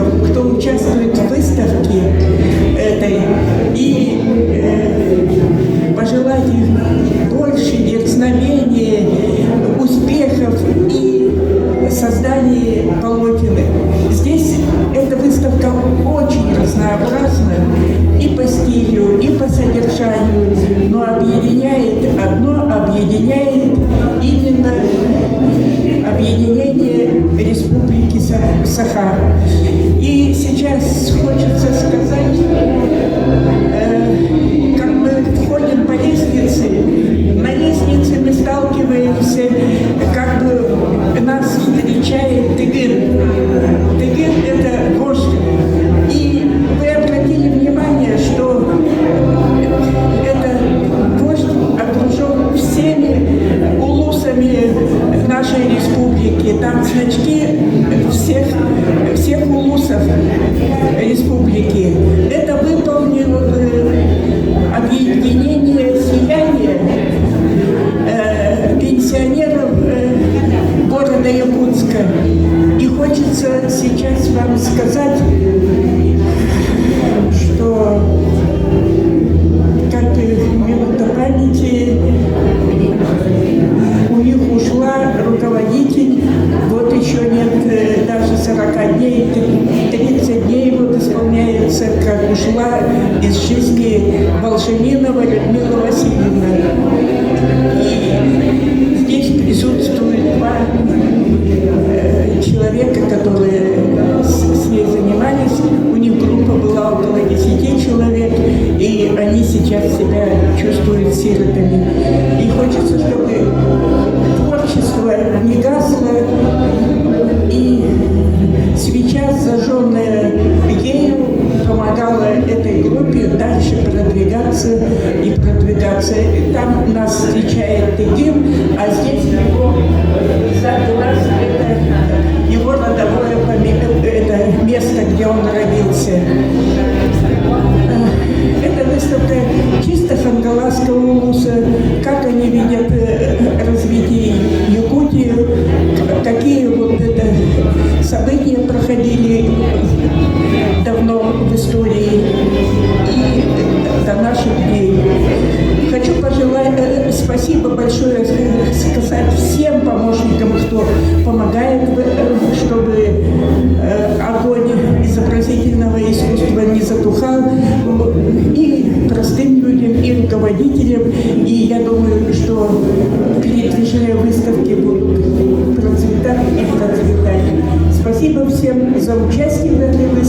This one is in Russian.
художников, кто участвует в выставке этой, и пожелать им больше дерзновения, успехов и создания полотен. Здесь эта выставка очень разнообразна и по стилю, и по содержанию, но объединяет именно объединение Республики Саха. И сейчас хочется сказать, как мы входим по лестнице, на лестнице мы сталкиваемся, как бы нас встречает Тыгын. Тыгын – это вождь. И вы обратили внимание, что это вождь окружен всеми улусами нашей республики. Там значки всех улусов республики. Это выполнено объединение сияния пенсионеров города Якутска. И хочется сейчас вам сказать, что как минута памяти у них ушла руководитель, вот еще нет даже 40 дней, 30 дней вот исполняется, как ушла из жизни Волшеминова Людмила Васильевна. И здесь присутствуют два человека, которые с ней занимались. У них группа была около 10 человек, и они сейчас себя чувствуют сиротами. И хочется, чтобы творчество не гасло, и свеча, зажженная ею, помогала этой группе дальше продвигаться и продвигаться. Там нас встречает Тыгын, а здесь сзади нас это его родовое это место, где он родился. Это выставка чисто Хангаласского улуса, как они видят развитие Якутии, какие вот это события проходили давно в истории и до наших дней. Хочу пожелать спасибо большое сказать всем помощникам, кто помогает, чтобы огонь изобразительного искусства не затухал, и простым людям, и руководителям. И я думаю, что передвижные выставки будут процветать и процветать. Спасибо всем за участие в этой выставке.